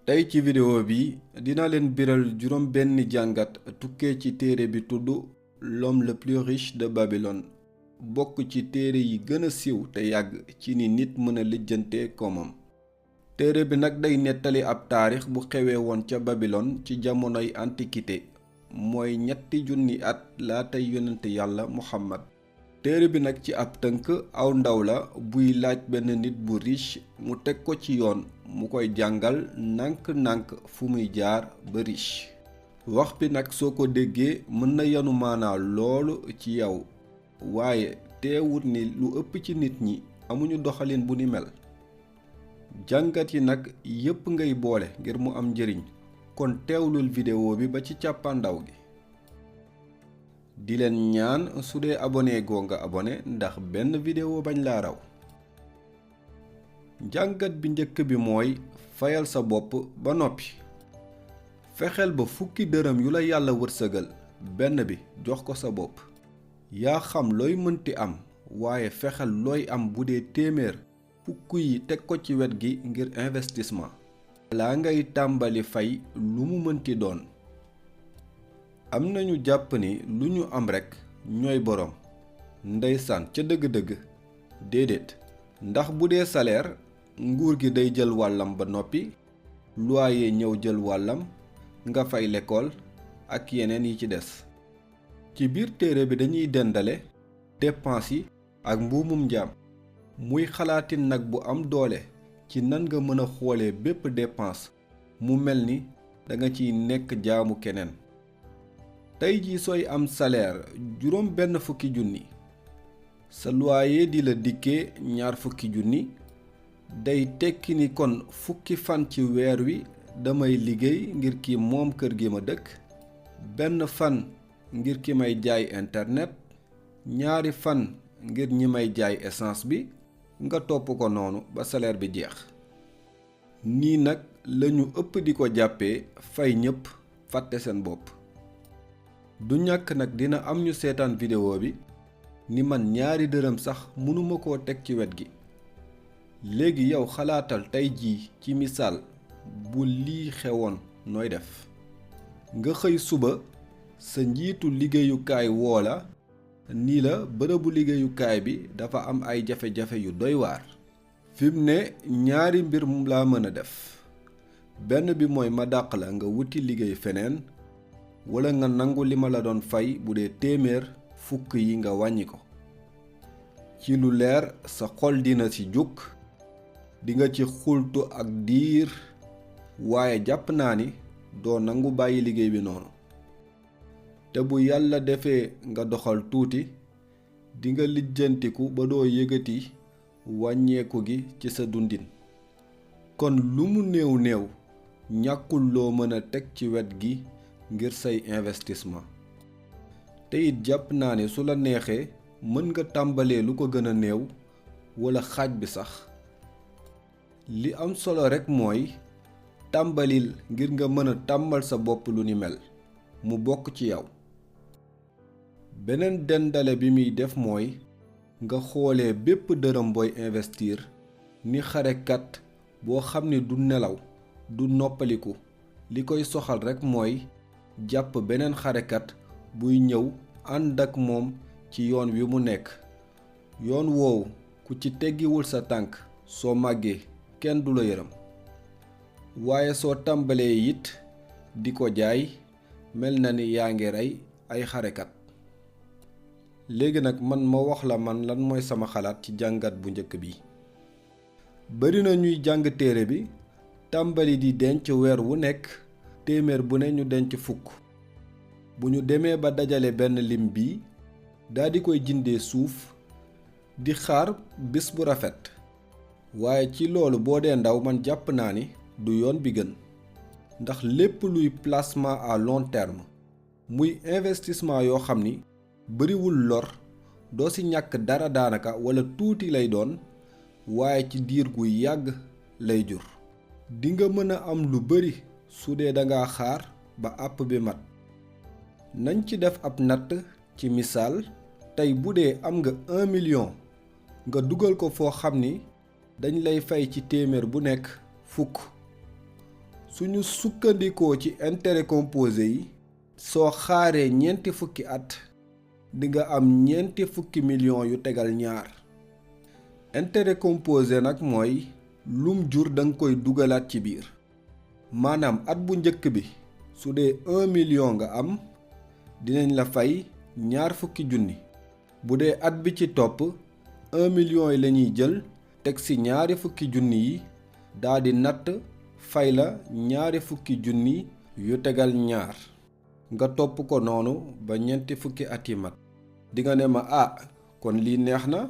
tey ci vidéo bi dina leen biral juróom benn jàngat tukkee ci téere bi tudd l'homme le plus riche de Babylone bokk ci téere yi gën a siiw te yàgg ci ni nit mën a lijjante koomam. téere bi nag day nettali ab taarix bu xewee woon ca Babylone ci jamonoy antiquité mooy 3000 at laatay yonent yàlla Muhammad. téere bi nag ci ab tënk aw ndaw la buy laaj benn nit bu riche mu teg ko ci yoon mu koy jàngal nànk-nànk fu muy jaar ba riche. wax bi nag soo ko déggee mën na yanu maanaa loolu ci yow waaye teewut ni lu ëpp ci nit ñi amuñu doxalin bu ni mel. jàngat yi nag yépp ngay boole ngir mu am njëriñ kon teewlul vidéo bi ba ci càppaandaw gi. di leen ñaan su dee abonné goo nga abonné ndax benn vidéo bañ laa raw. jàngat bi njëkk bi mooy fayal sa bopp ba noppi. fexeel ba fukki dërëm yu la yàlla wërsëgal benn bi jox ko sa bopp. yaa xam looy mënti am waaye fexeel looy am bu dee téeméer fukk yi teg ko ci wet gi ngir investissement. laa ngay tàmbali fay lu mu mënti doon. am nañu jàpp ni lu ñu am rekk ñooy boroom ndeysaan ca dëgg-dëgg déedéet ndax bu dee salaire nguur gi day jël wàllam ba noppi loyer ñëw jël wàllam nga fay l'école ak yeneen yi ci des. ci biir téere bi dañuy dendale dépense yi ak mbuumum njaam muy xalaatin nag bu am doole ci nan nga mën a xoolee bépp dépense mu mel ni danga ciy nekk jaamu keneen. tey jii sooy am salaire juróom benn fukki junni sa loyer di la dikkee 20 fukki junni day tekki ni kon fukki fan ci weer wi damay liggéey ngir ki moom kër gi ma dëkk benn fan ngir ki may jaay internet 2 fan ngir ñi may jaay essence bi nga topp ko noonu ba salaire bi jeex. nii nag lañu ëpp di ko jàppee fay ñépp fàtte seen bopp. du ñàkk nag dina am ñu seetaan vidéo bi ni man 2 dërëm sax mënuma koo teg ci wet gi. léegi yow xalaatal tey jii ci misaal bu lii xewoon nooy def. nga xëy suba sa njiitu liggéeyukaay woo la nii la bërëbu liggéeyukaay bi dafa am ay jafe-jafe yu doy waar. fi mu ne 2 mbir mu laa mën a def benn bi mooy ma dàq la nga wuti liggéey feneen wala nga nangu li ma la doon fay bu dee téeméer fukk yi nga wàññi ko. ci lu leer sa xol dina ci jukk dinga ci xultu ak diir waaye jàpp naa ni doo nangu bàyyi liggéey bi noonu. te bu yàlla defee nga doxal tuuti dinga lijjantiku ba doo yëgati wàññeeku gi ci sa dundin. kon lu mu néew néew ñàkkul loo mën a teg ci wet gi ngir say investissement. te it jàpp naa ne su la neexee mën nga tàmbalee lu ko gën a néew wala xaaj bi sax. li am solo rekk mooy tàmbalil ngir nga mën a tàmmal sa bopp lu ni mel mu bokk ci yow. beneen dendale bi muy def mooy nga xoolee bépp dërëm booy investir ni xarekat boo xam ne du nelaw du noppaliku li koy soxal rekk mooy jàpp beneen xarekat buy ñëw ànd ak moom ci yoon wi mu nekk. yoon woowu ku ci teggiwul sa tànk soo màggee kenn du la yërëm. waaye soo tàmbalee it di ko jaay mel na ni yaa ngi rey ay xarekat. léegi nag man ma wax la man lan mooy sama xalaat ci jàngat bu njëkk bi. bari na ñuy jàng téere bi tàmbali di denc weer wu nekk téeméer bu ne ñu denc fukk. bu ñu demee ba dajale benn lim bi daldi koy jëndee suuf di xaar bis bu rafet. waaye ci loolu boo dee ndaw man jàpp naa ni du yoon bi gën. ndax lépp luy placement à long terme muy investissement yoo xam ni bariwul lor doo ci ñàkk dara daanaka walla tuuti lay doon waaye ci diir gu yàgg lay jur. dinga mën a am lu bari su dee danga xaar ba àpp bi mat. nañ ci def ab natt ci misaal tey bu dee am nga 1 million nga dugal ko foo xam ni dañ lay fay ci téeméer bu nekk fukk suñu sukkandikoo ci intérêt composé yi soo xaaree ñeenti fukki at dinga am ñeenti fukki millions yu tegal ñaar. intérêt composé nag mooy lum jur danga koy dugalaat ci biir maanaam at bu njëkk bi su dee 1 million nga am dinañ la fay ñaar fukki junni. bu dee at bi ci topp 1 million yi lañuy jël teg ci ñaari fukki junni yi daldi natt fay la ñaari fukki junni yu tegal ñaar nga topp ko noonu ba ñeenti fukki at yi mat. dinga ne ma kon lii neex na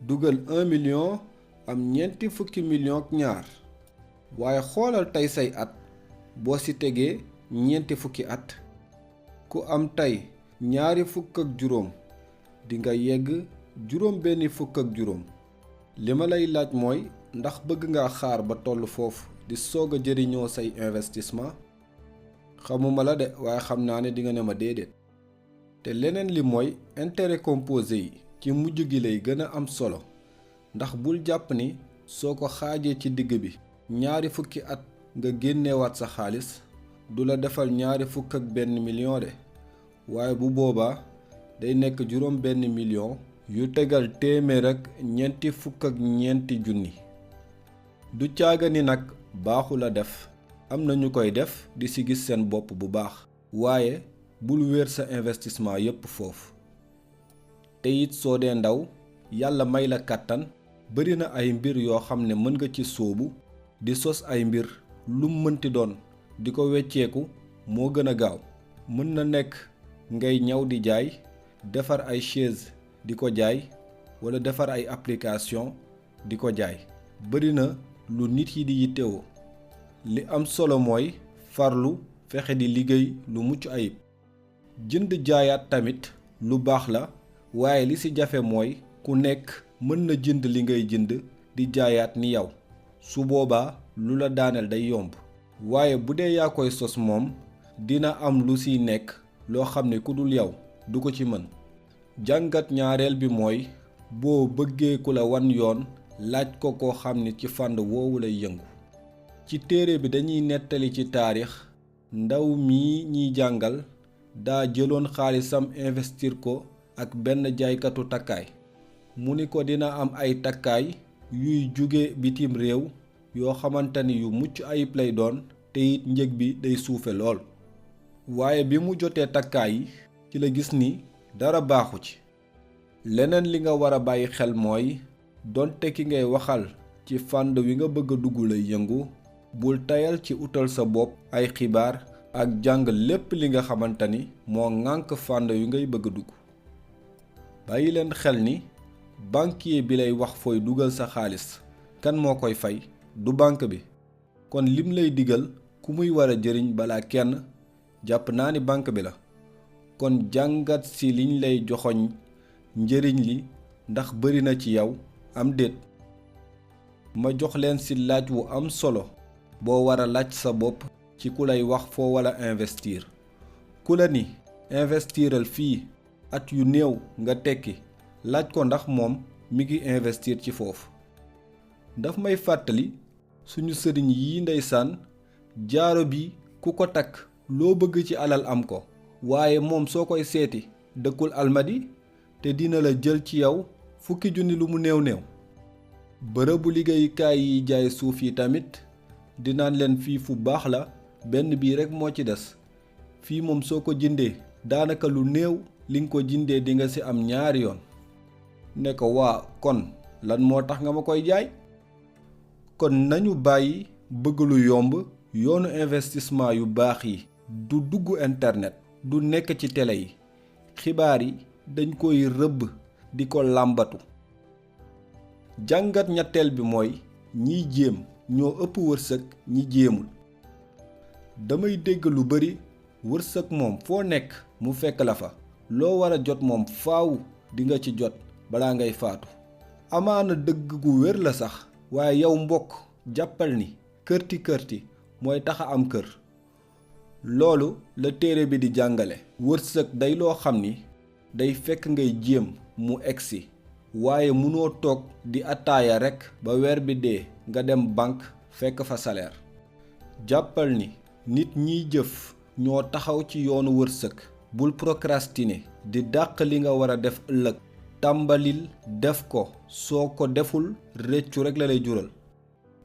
dugal 1 million am ñeenti fukki million ak ñaar waaye xoolal tey say at boo ci tegee ñeenti fukki at ku am tey ñaari fukk ak juróom dinga yegg juróom benni fukk ak juróom. li ma lay laaj mooy ndax bëgg nga xaar ba toll foofu di soog a jëriñoo say investissement. xamuma la de waaye xam naa ne dinga ne ma déedéet. te leneen li mooy intérêt composé yi ci mujj gi lay gën a am solo ndax bul jàpp ni soo ko xaajee ci digg bi ñaari fukki at nga génneewaat sa xaalis du la defal ñaari fukk ak benn million de waaye bu boobaa day nekk juróom benn million yu tegal téeméer ak ñeenti fukk ak ñeenti junni. du caaga ni nag baaxul a def am na ñu koy def di ci gis seen bopp bu baax waaye bul wéer sa investissement yépp foofu. te it soo dee ndaw yàlla may la kàttan bari na ay mbir yoo xam ne mën nga ci sóobu di sos ay mbir lum mënti doon di ko wecceeku moo gën a gaaw. mën na nekk ngay ñaw di jaay defar ay chaise di ko jaay wala defar ay application di ko jaay. bari na lu nit yi di yittewoo li am solo mooy farlu fexe di liggéey lu mucc ayib. jënd jaayaat tamit lu baax la waaye li ci jafe mooy ku nekk mën na jënd li ngay jënd di jaayaat ni yow su boobaa lu la daaneel day yomb. waaye bu dee yaa koy sos moom dina am lu ciy nekk loo xam ne ku dul yow du ko ci mën. jàngat ñaareel bi mooy boo bëggee ku la wan yoon laaj ko koo xam ne ci fànn woowu lay yëngu. ci téere bi dañuy nettali ci taarix ndaw mi ñiy jàngal daa jëloon xaalisam investir ko ak benn jaaykatu takkaay mu ni ko dina am ay takkaay yuy jóge bitim réew yoo xamante ni yu mucc ayib lay doon te it njëg bi day suufe lool. waaye bi mu jotee takkaay yi ci la gis ni dara baaxu ci. leneen li nga war a bàyyi xel mooy donte ki ngay waxal ci fànn wi nga bëgg a dugg lay yëngu bul tayal ci utal sa bopp ay xibaar ak jàng lépp li nga xamante ni moo ŋànk fànn wi ngay bëgg a dugg. bàyyi leen xel ni banquier bi lay wax fooy dugal sa xaalis kan moo koy fay du banque bi kon lim lay digal ku muy war a jëriñ balaa kenn jàpp naa ni banque bi la. kon jàngat ci liñ lay joxoñ njëriñ li ndax bari na ci yow am déet. ma jox leen ci laaj wu am solo boo war a laaj sa bopp ci ku lay wax foo wala investir. ku la ni investiral fii at yu néew nga tekki laaj ko ndax moom mi ngi investir ci foofu. daf may fàttali suñu sëriñ yi ndeysaan jaaro bi ku ko takk loo bëgg ci alal am ko waaye moom soo koy seeti dëkkul almadi te dina la jël ci yow fukki junni lu mu néew néew. bërëbu liggéeyukaay yi jaay suuf yi tamit dinaan leen fii fu baax la benn bii rekk moo ci des fii moom soo ko jëndee daanaka lu néew li nga ko jëndee di nga ci am ñaari yoon. ne ko waa kon lan moo tax nga ma koy jaay. kon nañu bàyyi bëgg lu yomb. yoonu investissement yu baax yi du dugg internet du nekk ci télé yi xibaar yi dañ koy rëbb di ko làmbatu. jàngat ñetteel bi mooy ñiy jéem ñoo ëpp wërsëg ñi jéemul. damay dégg lu bari wërsëg moom foo nekk mu fekk la fa loo war a jot moom faaw di nga ci jot balaa ngay faatu. amaana dëgg gu wér la sax waaye yow mbokk jàppal ni kërti kërti mooy taxa am kër. loolu la téere bi di jàngale. wërsëg day loo xam ni day fekk ngay jéem mu egsi waaye munoo toog di ataaya rekk ba weer bi dee nga dem banque fekk fa salaire. jàppal ni nit ñiy jëf ñoo taxaw ci yoonu wërsëg. bul procrastiner di dàq li nga war a def ëllëg. tàmbalil def ko soo ko deful réccu rekk la lay jural.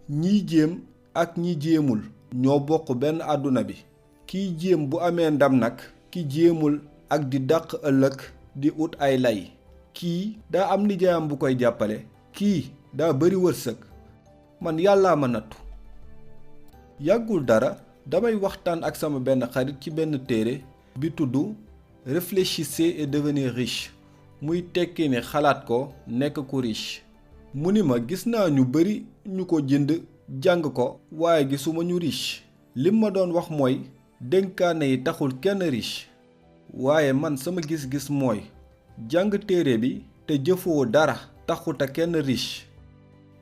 ñiy jéem ak ñi jéemul ñoo bokk benn àdduna bi. kiy jéem bu amee ndam nag ki jéemul ak di dàq ëllëg di ut ay lay. kii daa am nijaayam bu koy jàppale. kii daa bari wërsëg. man yàllaa ma nattu. yàggul dara damay waxtaan ak sama benn xarit ci benn téere bi tudd réfléchissez et devenez riche. muy tekki ne xalaat ko nekk ku riche. mu ni ma gis naa ñu bari ñu ko jënd jàng ko waaye gisuma ñu riche. lim ma doon wax mooy dénkaane yi taxul kenn riche. waaye man sama gis-gis mooy jàng téere bi te jëfoo dara taxuta kenn riche.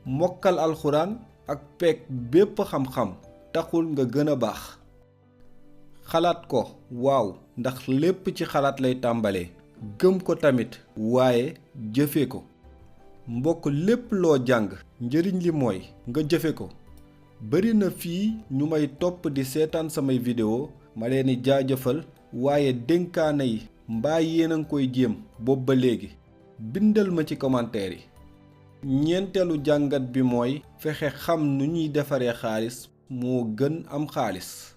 mokkal alxuraan ak peeg bépp xam-xam taxul nga gën a baax. xalaat ko waaw ndax lépp ci xalaat lay tàmbalee. gëm ko tamit waaye jëfe ko. mbokk lépp loo jàng njëriñ li mooy nga jëfe ko. bari na fii ñu may topp di seetaan samay vidéo ma leen di jaajëfal waaye dénkaane yi mbaa yéen a ngi koy jéem boobu ba léegi. bindal ma ci commentaire yi. ñeenteelu jàngat bi mooy fexe xam nu ñuy defaree xaalis moo gën am xaalis.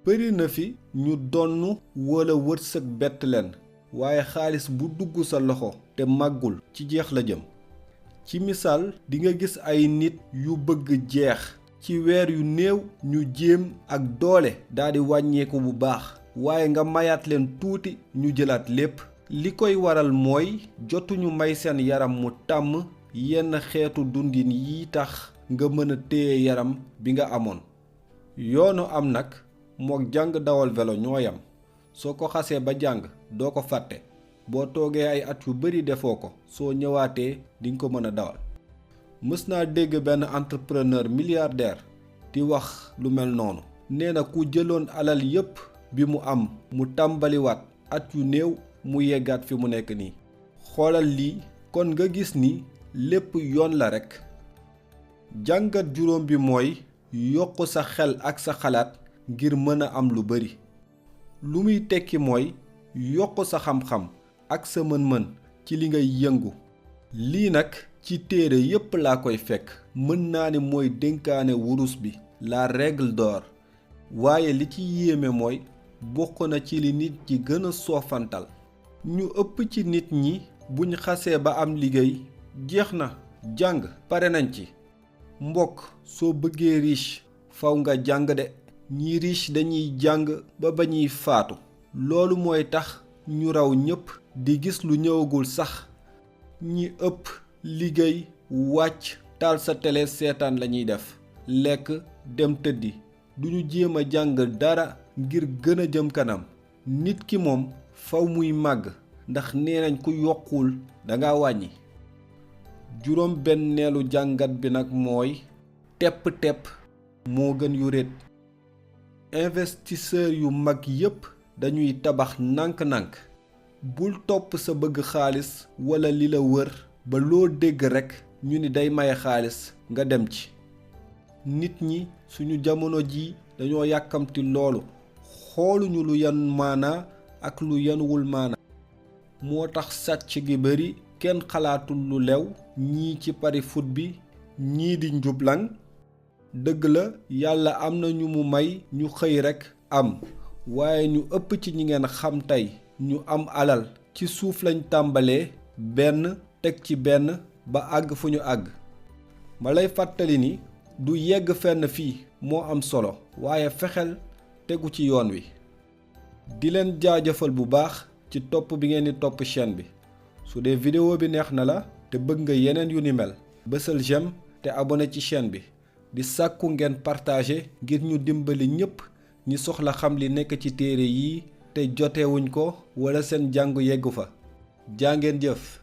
bari na fi ñu donn wala wërsëg bett leen waaye xaalis bu dugg sa loxo te màggul ci jeex la jëm. ci misaal dinga gis ay nit yu bëgg jeex ci weer yu néew ñu jéem ak doole daldi wàññeeku bu baax waaye nga mayaat leen tuuti ñu jëlaat lépp. li koy waral mooy jotuñu may seen yaram mu tàmm yenn xeetu dundin yi tax nga mën a téye yaram bi nga amoon. yoonu am nag mook jàng dawal vélo ñoo yam. soo ko xasee ba jàng doo ko fàtte. boo toogee ay at yu bari defoo ko soo ñëwaatee dinga ko mën a dawal. mës naa dégg benn entrepreneur milliardaire di wax lu mel noonu. nee na ku jëloon alal yépp bi mu am mu tàmbaliwaat at yu néew mu yeggaat fi mu nekk nii. xoolal lii kon nga gis ni lépp yoon la rekk. jàngat juróom bi mooy yokk sa xel ak sa xalaat ngir mën a am lu bari. lu muy tekki mooy yokk sa xam-xam ak sa mën-mën ci li ngay yëngu. lii nag ci téere yépp laa koy fekk. mën naa ni mooy dénkaane wurus bi la règle d'or. waaye li ci yéeme mooy bokk na ci li nit ñi gën a soofantal. ñu ëpp ci nit ñi buñ xasee ba am liggéey jeex na jàng pare nañ ci. mbokk soo bëggee riche faw nga jàng de. ñi riche dañuy jàng ba ñuy faatu. loolu mooy tax ñu raw ñépp di gis lu ñëwagul sax. ñi ëpp liggéey wàcc taal sa télé seetaan lañuy def. lekk dem tëddi duñu jéem a jàng dara ngir gën a jëm kanam. nit ki moom faw muy màgg ndax nee nañ ku yokkul danga wàññi. juróom benneelu jàngat bi nag mooy tepp-tepp moo gën yu réet. investisseur yu mag yépp dañuy tabax nànk-nànk. bul topp sa bëgg xaalis wala li la wër ba loo dégg rekk ñu ni day maye xaalis nga dem ci. nit ñi suñu jamono ji dañoo yàkkamti loolu. xooluñu lu yan maanaa ak lu yanuwul maanaa. moo tax sàcc gi bari kenn xalaatul lu lew. ñii ci pari foot bi ñii di njublaŋ. dëgg la yàlla am na ñu mu may ñu xëy rekk am waaye ñu ëpp ci ñi ngeen xam tey ñu am alal ci suuf lañ tàmbalee benn teg ci benn ba àgg fu ñu àgg. ma lay fàttali ni du yegg fenn fii moo am solo waaye fexeel tegu ci yoon wi. di leen jaajëfal bu baax ci topp bi ngeen di topp chaîne bi. su dee vidéo bi neex na la te bëgg nga yeneen yu ni mel bësal j'aime te abonné ci chaîne bi. di sàkku ngeen partager ngir ñu dimbali ñépp ñi soxla xam li nekk ci téere yi te jotewuñ ko wala seen jàng yeggu fa. jaa ngeen jëf.